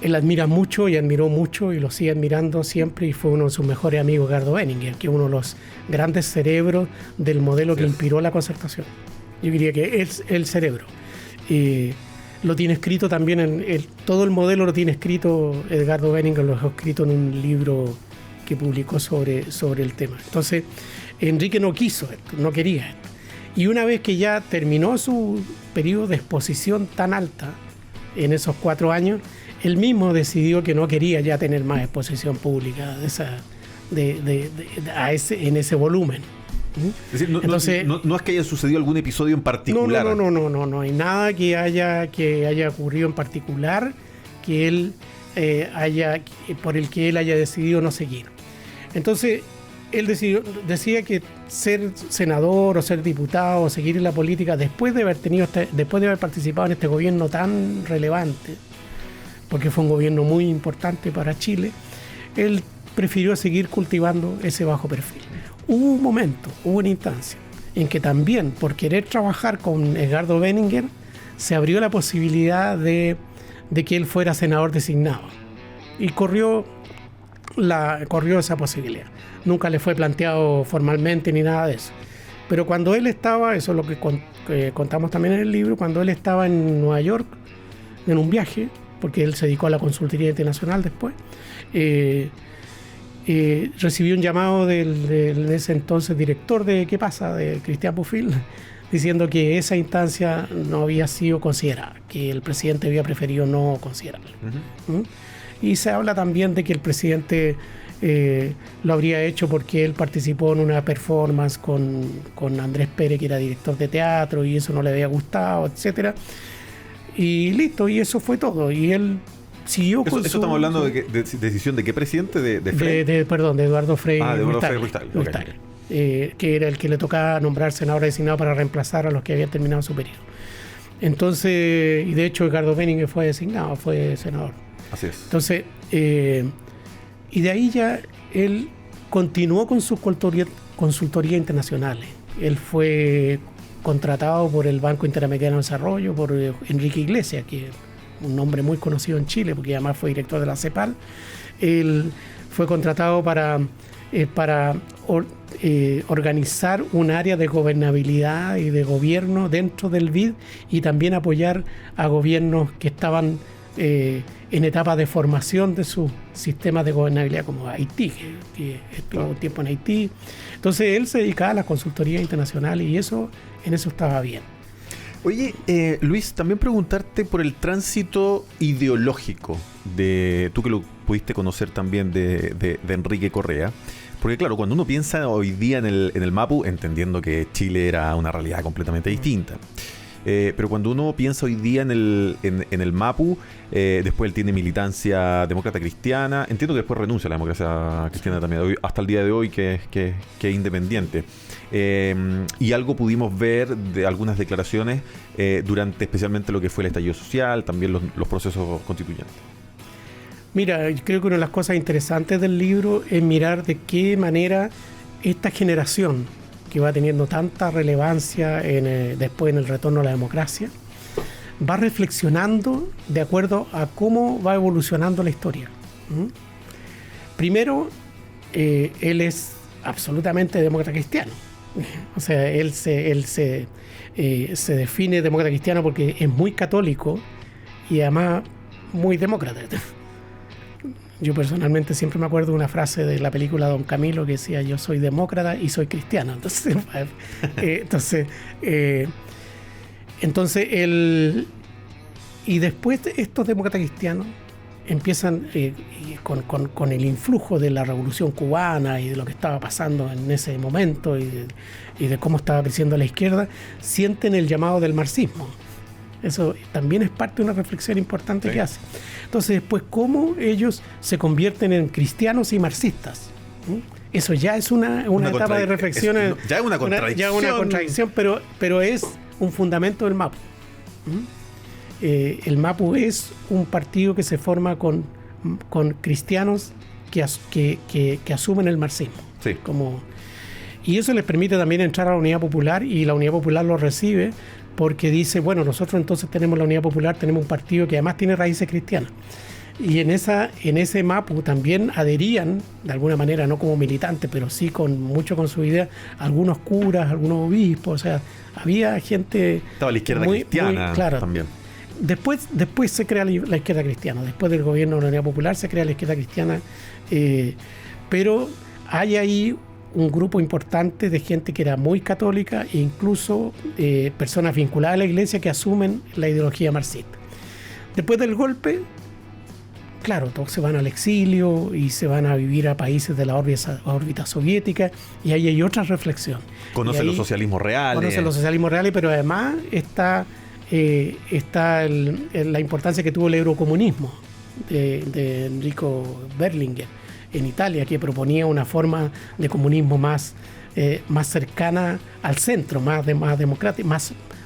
Él admira mucho y admiró mucho y lo sigue admirando siempre, y fue uno de sus mejores amigos, Edgardo Benninger, que es uno de los grandes cerebros del modelo que inspiró la concertación. Yo diría que es el cerebro. lo tiene escrito también, todo el modelo lo tiene escrito Edgardo Benninger, lo dejó escrito en un libro que publicó sobre el tema. Entonces, Enrique no quiso esto, no quería esto. Y una vez que ya terminó su periodo de exposición tan alta, en esos 4 años, él mismo decidió que no quería ya tener más exposición pública en ese volumen. Es decir, Entonces, no es que haya sucedido algún episodio en particular. No hay nada que haya ocurrido en particular que él por el que él haya decidido no seguir. Entonces, él decía que ser senador o ser diputado o seguir en la política después de haber participado en este gobierno tan relevante, porque fue un gobierno muy importante para Chile, él prefirió seguir cultivando ese bajo perfil. Hubo un momento, hubo una instancia en que también, por querer trabajar con Edgardo Benninger, se abrió la posibilidad de que él fuera senador designado. Y corrió esa posibilidad. Nunca le fue planteado formalmente ni nada de eso. Pero cuando él estaba, eso es lo que contamos también en el libro, cuando él estaba en Nueva York, en un viaje, porque él se dedicó a la consultoría internacional después, recibió un llamado del ese entonces director de ¿Qué pasa?, de Cristian Bofill, diciendo que esa instancia no había sido considerada, que el presidente había preferido no considerarla. Uh-huh. Y se habla también de que el presidente lo habría hecho porque él participó en una performance con Andrés Pérez, que era director de teatro, y eso no le había gustado, etcétera. Y listo, y eso fue todo. Y él siguió con eso estamos hablando de decisión de qué presidente, de Frey. De Eduardo Frei. De Eduardo Frei Ruiz-Tagle. Que era el que le tocaba nombrar senador designado para reemplazar a los que habían terminado su periodo. Entonces, y de hecho Edgardo Benninger fue senador. Así es. Entonces, y de ahí ya él continuó con sus consultorías internacionales. Él fue contratado por el Banco Interamericano de Desarrollo, por Enrique Iglesias, que es un nombre muy conocido en Chile, porque además fue director de la CEPAL. Él fue contratado para organizar un área de gobernabilidad y de gobierno dentro del BID, y también apoyar a gobiernos que estaban en etapa de formación de sus sistemas de gobernabilidad, como Haití, que estuvo un tiempo en Haití. Entonces él se dedicaba a la consultoría internacional, y en eso estaba bien. Oye, Luis, también preguntarte por el tránsito ideológico tú que lo pudiste conocer también de Enrique Correa. Porque claro, cuando uno piensa hoy día en el MAPU, entendiendo que Chile era una realidad completamente distinta, pero cuando uno piensa hoy día en el MAPU, después él tiene militancia demócrata cristiana, entiendo que después renuncia a la democracia cristiana también, hasta el día de hoy que es independiente. Y algo pudimos ver de algunas declaraciones durante especialmente lo que fue el estallido social, también los procesos constituyentes. Mira, creo que una de las cosas interesantes del libro es mirar de qué manera esta generación, que va teniendo tanta relevancia después en el retorno a la democracia, va reflexionando de acuerdo a cómo va evolucionando la historia. Primero, él es absolutamente demócrata cristiano. O sea, él se define demócrata cristiano porque es muy católico y además muy demócrata. Yo personalmente siempre me acuerdo de una frase de la película Don Camilo que decía: yo soy demócrata y soy cristiano. Entonces él, y después estos demócratas cristianos empiezan con el influjo de la Revolución Cubana y de lo que estaba pasando en ese momento y de cómo estaba creciendo la izquierda, sienten el llamado del marxismo. Eso también es parte de una reflexión importante que hace. Entonces, después, cómo ellos se convierten en cristianos y marxistas. Eso ya es una etapa de reflexión. Ya es una contradicción. Pero es un fundamento del MAPU. El MAPU es un partido que se forma con cristianos que asumen el marxismo. Sí. Y eso les permite también entrar a la Unidad Popular, y la Unidad Popular lo recibe porque dice: bueno, nosotros entonces tenemos la Unidad Popular, tenemos un partido que además tiene raíces cristianas. Y en ese MAPU también adherían, de alguna manera, no como militantes, pero sí mucho con su idea, algunos curas, algunos obispos. O sea, había gente... Estaba la izquierda cristiana claro, también. después se crea la izquierda cristiana. Después del gobierno de la Unidad Popular se crea la izquierda cristiana. Pero hay ahí un grupo importante de gente que era muy católica e incluso personas vinculadas a la iglesia que asumen la ideología marxista. Después del golpe, claro, todos se van al exilio y se van a vivir a países de la órbita soviética, y ahí hay otra reflexión. Conocen los socialismos reales. Conocen los socialismos reales, pero además está la importancia que tuvo el eurocomunismo de Enrico Berlinguer en Italia, que proponía una forma de comunismo más cercana al centro, más democrática,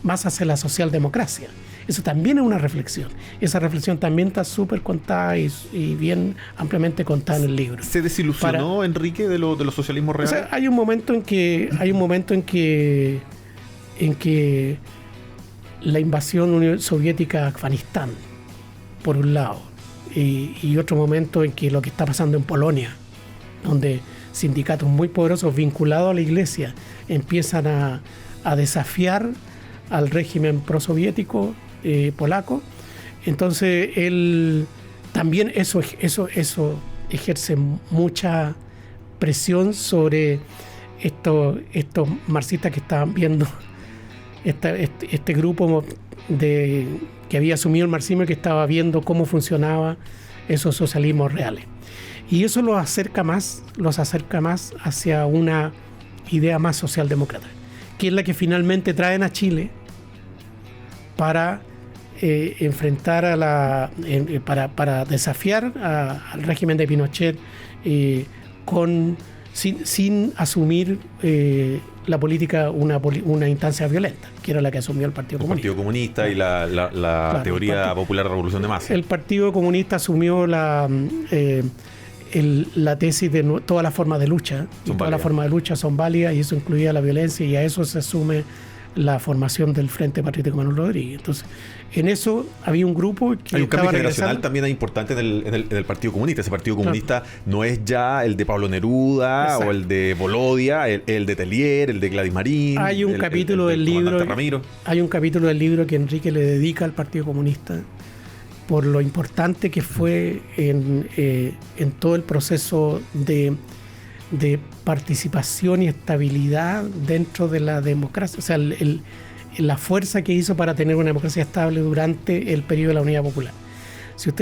más hacia la socialdemocracia. Eso también es una reflexión. Esa reflexión también está súper contada y bien ampliamente contada en el libro. ¿Se desilusionó Enrique de los socialismos reales? O sea, hay un momento en que la invasión soviética a Afganistán, por un lado, y otro momento en que lo que está pasando en Polonia, donde sindicatos muy poderosos vinculados a la iglesia empiezan a desafiar al régimen prosoviético polaco. Entonces él también eso ejerce mucha presión sobre estos marxistas que estaban viendo este grupo que había asumido el marxismo y que estaba viendo cómo funcionaba esos socialismos reales. Y eso los acerca más hacia una idea más socialdemócrata, que es la que finalmente traen a Chile para enfrentar para desafiar al régimen de Pinochet sin asumir la política una instancia violenta, que era la que asumió el Partido Comunista. El Partido Comunista y la claro, teoría popular de revolución de masa. El Partido Comunista asumió la tesis de todas las formas de lucha. Todas las formas de lucha son válidas, y eso incluía la violencia, y a eso se asume la formación del Frente Patriótico Manuel Rodríguez. Entonces, en eso había un grupo que hay un cambio estaba generacional también importante en el Partido Comunista. Ese Partido Comunista no es ya el de Pablo Neruda. Exacto. O el de Volodia, el de Tellier, el de Gladys Marín. Hay un capítulo del libro. Hay un capítulo del libro que Enrique le dedica al Partido Comunista por lo importante que fue en todo el proceso de participación y estabilidad dentro de la democracia. O sea, la fuerza que hizo para tener una democracia estable durante el periodo de la Unidad Popular. Si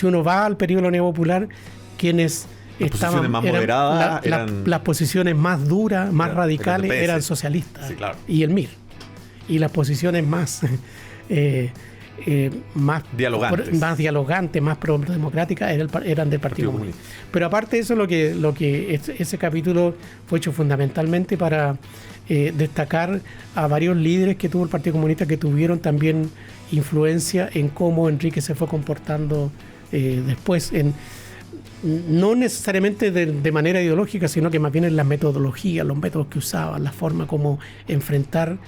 uno va al periodo de la Unidad Popular, quienes estaban más moderadas las posiciones más duras, más radicales, eran socialistas, sí, claro, y el MIR. Y las posiciones más dialogantes, más pro-democráticas eran del Partido Comunista. Pero aparte de eso, ese capítulo fue hecho fundamentalmente para destacar a varios líderes que tuvo el Partido Comunista, que tuvieron también influencia en cómo Enrique se fue comportando después, no necesariamente de manera ideológica, sino que más bien en las metodologías, los métodos que usaban, la forma como enfrentar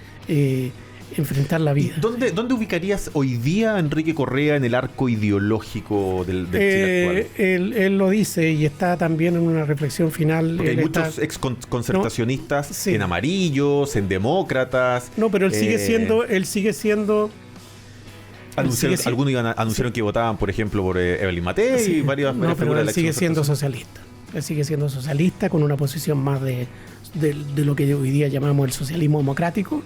la vida. ¿Dónde ubicarías hoy día a Enrique Correa en el arco ideológico del Chile actual? Él lo dice, y está también en una reflexión final. Porque hay muchos exconcertacionistas en amarillos, en demócratas. No, pero él sigue siendo. Algunos anunciaron que votaban, por ejemplo, por Evelyn Matei y varias figuras de la él sigue siendo socialista. Él sigue siendo socialista con una posición más de lo que hoy día llamamos el socialismo democrático.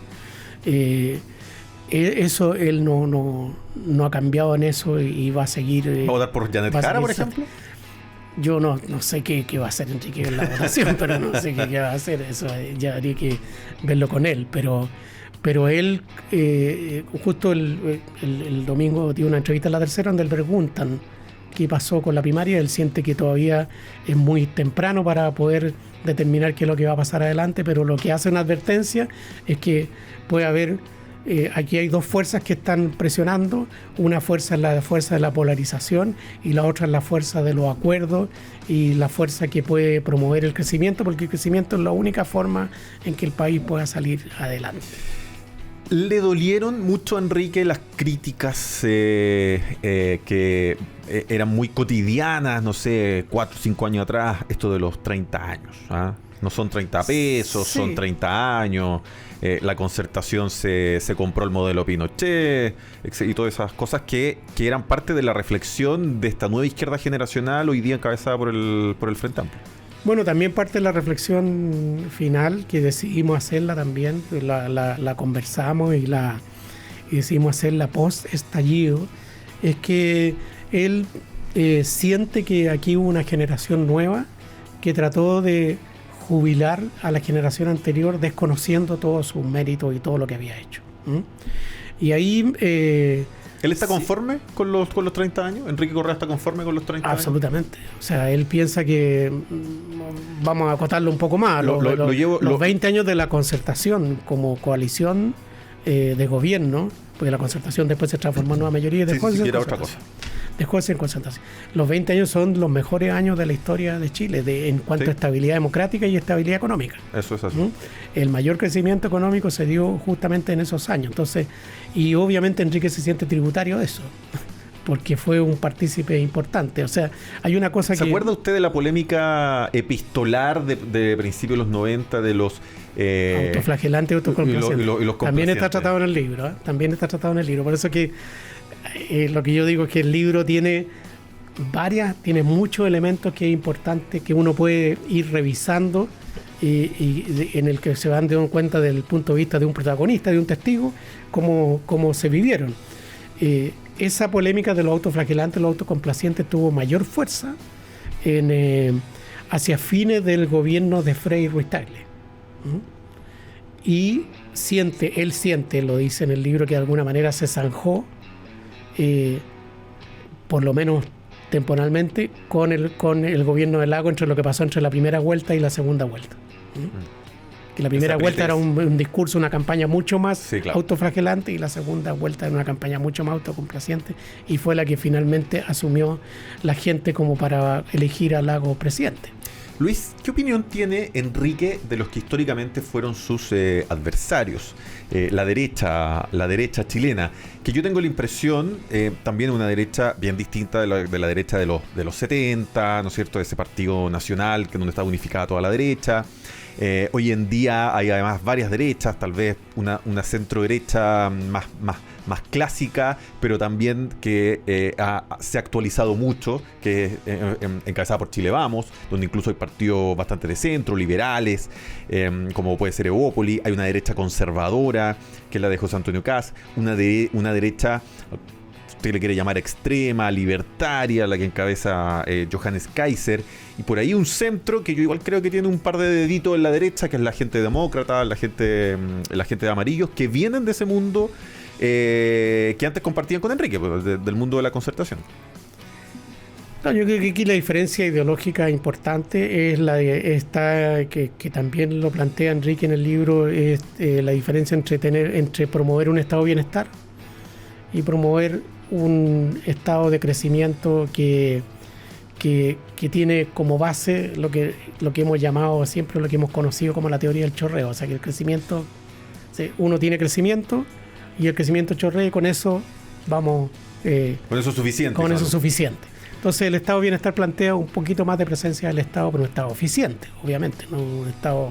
Eso él no ha cambiado en eso, y va a seguir. ¿Va a votar por Janet Jara, por ejemplo? Yo no sé qué va a hacer Enrique en la votación, pero no sé qué va a hacer. Eso ya habría que verlo con él. Pero él, justo el domingo, dio una entrevista a La Tercera donde le preguntan qué pasó con la primaria. Él siente que todavía es muy temprano para poder determinar qué es lo que va a pasar adelante, pero lo que hace una advertencia es que puede haber, aquí hay dos fuerzas que están presionando. Una fuerza es la fuerza de la polarización, y la otra es la fuerza de los acuerdos y la fuerza que puede promover el crecimiento, porque el crecimiento es la única forma en que el país pueda salir adelante. ¿Le dolieron mucho a Enrique las críticas que eran muy cotidianas, no sé, 4 o 5 años atrás, esto de los 30 años? No son 30 pesos, Sí. son 30 años. La Concertación se compró el modelo Pinochet y todas esas cosas que eran parte de la reflexión de esta nueva izquierda generacional hoy día encabezada por el Frente Amplio. Bueno, también parte de la reflexión final que decidimos hacerla también, la conversamos y decidimos hacerla post-estallido, es que él siente que aquí hubo una generación nueva que trató de jubilar a la generación anterior desconociendo todos sus méritos y todo lo que había hecho. Y ahí... ¿Él está conforme con los 30 años? ¿Enrique Correa está conforme con los 30 años? Absolutamente. O sea, él piensa que vamos a acotarlo un poco más. Los 20 años de la Concertación como coalición de gobierno, porque la Concertación después se transformó en nueva mayoría y dejó de ser era otra cosa. Dejó de ser Concertación. Los 20 años son los mejores años de la historia de Chile en cuanto a estabilidad democrática y estabilidad económica. Eso es así. El mayor crecimiento económico se dio justamente en esos años. Entonces, y obviamente Enrique se siente tributario de eso, porque fue un partícipe importante. O sea, hay una cosa ¿Se acuerda usted de la polémica epistolar de principios de los 90 de los... autoflagelante y autocomplaciente? Y los También está tratado en el libro. También está tratado en el libro. Por eso que lo que yo digo es que el libro tiene muchos elementos que es importante que uno puede ir revisando y en el que se van dando cuenta del punto de vista de un protagonista, de un testigo, cómo se vivieron. Esa polémica de los autoflagelantes, los autocomplacientes tuvo mayor fuerza hacia fines del gobierno de Frei Ruiz Tagle. Y él siente, lo dice en el libro, que de alguna manera se zanjó, por lo menos temporalmente, con el gobierno de Lagos entre lo que pasó entre la primera vuelta y la segunda vuelta. Que la primera vuelta era un discurso, una campaña mucho más autoflagelante, y la segunda vuelta era una campaña mucho más autocomplaciente, y fue la que finalmente asumió la gente como para elegir a Lagos presidente. Luis, ¿qué opinión tiene Enrique de los que históricamente fueron sus adversarios? La derecha chilena, que yo tengo la impresión, también una derecha bien distinta de la derecha de los 70, ¿no es cierto?, de ese partido nacional que donde está unificada toda la derecha. Hoy en día hay además varias derechas, tal vez una centro derecha más clásica, pero también que se ha actualizado mucho, que es encabezada por Chile Vamos, donde incluso hay partidos bastante de centro, liberales, como puede ser Evópoli. Hay una derecha conservadora, que es la de José Antonio Kast, una derecha, usted le quiere llamar extrema, libertaria, la que encabeza Johannes Kaiser, y por ahí un centro que yo igual creo que tiene un par de deditos en la derecha, que es la gente demócrata, la gente de amarillos, que vienen de ese mundo que antes compartían con Enrique, pues, del mundo de la Concertación. No, yo creo que aquí la diferencia ideológica importante es la de esta que también lo plantea Enrique en el libro, es la diferencia entre promover un estado de bienestar y promover un estado de crecimiento que tiene como base lo que hemos llamado siempre, lo que hemos conocido como la teoría del chorreo. O sea, que el crecimiento, uno tiene crecimiento y el crecimiento chorrea, y con eso vamos... con eso es suficiente. Con eso es suficiente. Entonces el estado de bienestar plantea un poquito más de presencia del Estado, pero un Estado eficiente, obviamente, no un Estado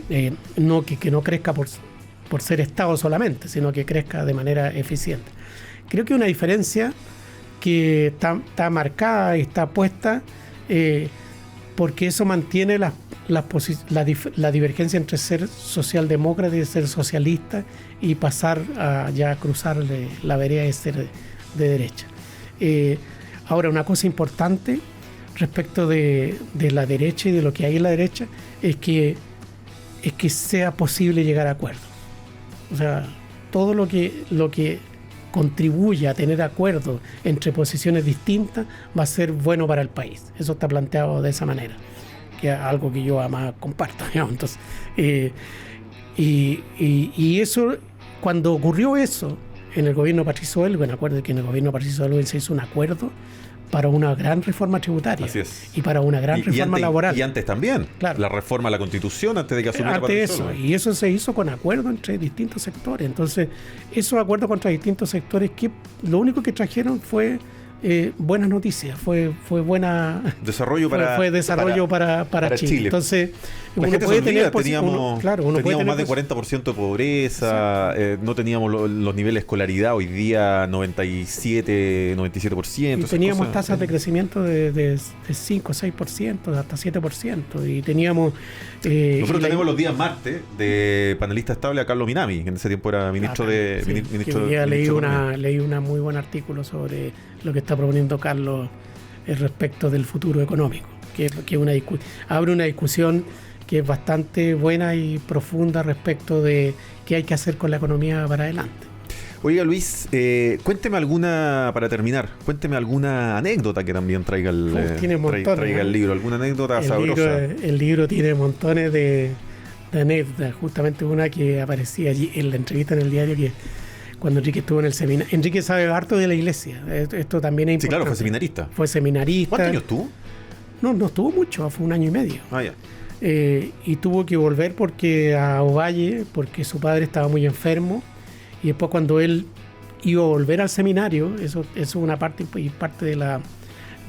que no crezca por ser Estado solamente, sino que crezca de manera eficiente. Creo que una diferencia que está marcada y está puesta porque eso mantiene la divergencia entre ser socialdemócrata y ser socialista, y pasar a ya cruzar la vereda de ser de derecha. Ahora, una cosa importante respecto de la derecha y de lo que hay en la derecha es que sea posible llegar a acuerdos. O sea, todo lo que contribuye a tener acuerdos entre posiciones distintas va a ser bueno para el país. Eso está planteado de esa manera, que es algo que yo además comparto, digamos. Entonces, y eso, cuando ocurrió eso en el gobierno de Patricio Aylwin, acuérdense que en el gobierno de Patricio Aylwin se hizo un acuerdo para una gran reforma tributaria. Así es. Y para una gran reforma laboral. Y antes también, claro. La reforma a la Constitución antes de que asumiera Patricio Aylwin. Y eso se hizo con acuerdo entre distintos sectores. Entonces, esos acuerdos contra distintos sectores, que lo único que trajeron fue buenas noticias, fue buena desarrollo para fue desarrollo para Chile. Entonces, la uno gente puede se olvida, tener teníamos más de 40% de pobreza, no teníamos los niveles de escolaridad, hoy día 97%. Y teníamos tasas de crecimiento de 5, 6%, hasta 7%. Y teníamos... nosotros tenemos los días martes de panelista estable a Carlos Minami, que en ese tiempo era ministro de... Sí, ministro, que leí ministro una muy buen artículo sobre lo que está proponiendo Carlos respecto del futuro económico, que abre una discusión que es bastante buena y profunda respecto de qué hay que hacer con la economía para adelante. Oiga, Luis, cuénteme para terminar, cuénteme alguna anécdota que también traiga el libro, alguna anécdota sabrosa. El libro tiene montones de anécdotas, justamente una que aparecía allí en la entrevista en el diario, que cuando Enrique estuvo en el seminario. Enrique sabe harto de la iglesia, esto también es importante. Sí, claro, fue seminarista. ¿Cuántos años estuvo? No estuvo mucho, fue 1 año y medio. Ah, ya. Y tuvo que volver a Ovalle porque su padre estaba muy enfermo, y después cuando él iba a volver al seminario, eso es una parte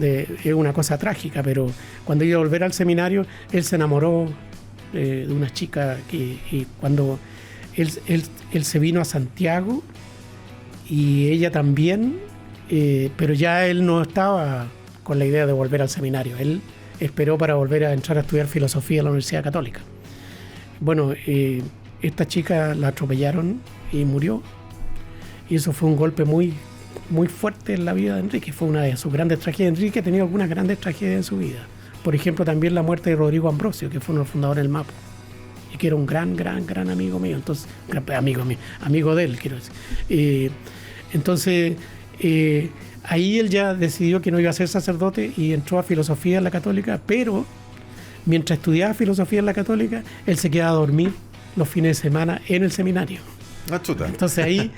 es una cosa trágica, pero cuando iba a volver al seminario él se enamoró de una chica y cuando él se vino a Santiago y ella también, pero ya él no estaba con la idea de volver al seminario. Él esperó para volver a entrar a estudiar filosofía en la Universidad Católica. Bueno, esta chica la atropellaron y murió, y eso fue un golpe muy, muy fuerte en la vida de Enrique. Fue una de sus grandes tragedias. Enrique ha tenido algunas grandes tragedias en su vida. Por ejemplo, también la muerte de Rodrigo Ambrosio, que fue uno de los fundadores del MAPO y que era un gran amigo mío. Entonces, amigo de él, quiero decir. Entonces, ahí él ya decidió que no iba a ser sacerdote y entró a filosofía en la Católica, pero mientras estudiaba filosofía en la Católica, él se quedaba a dormir los fines de semana en el seminario. Entonces ahí,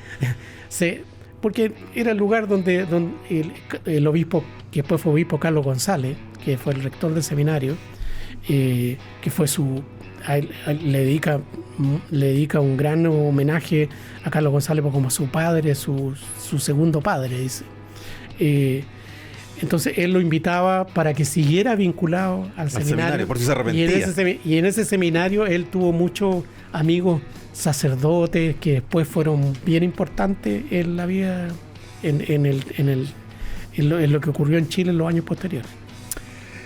porque era el lugar donde el obispo, que después fue obispo Carlos González, que fue el rector del seminario, que fue le dedica un gran homenaje a Carlos González como su padre, su segundo padre, dice. Entonces él lo invitaba para que siguiera vinculado al seminario, porque se arrepentía. Y en ese seminario él tuvo muchos amigos sacerdotes que después fueron bien importantes en la vida, en lo que ocurrió en Chile en los años posteriores.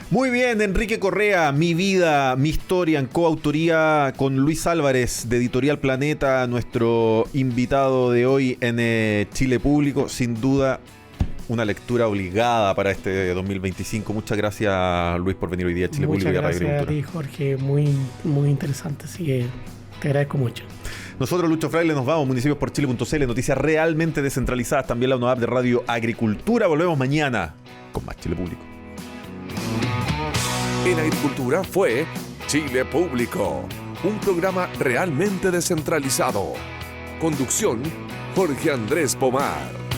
Muy bien, Enrique Correa, Mi vida, mi historia, en coautoría con Luis Álvarez de Editorial Planeta, nuestro invitado de hoy en Chile Público. Sin duda, una lectura obligada para este 2025. Muchas gracias, Luis, por venir hoy día a Chile Público y a Radio Agricultura. Muchas gracias a ti, Jorge, muy, muy interesante, así que te agradezco mucho. Nosotros, Lucho Fraile, nos vamos. Municipios.chile.cl, noticias realmente descentralizadas. También la nueva app de Radio Agricultura. Volvemos mañana con más Chile Público. En Agricultura fue Chile Público, un programa realmente descentralizado. Conducción, Jorge Andrés Pomar.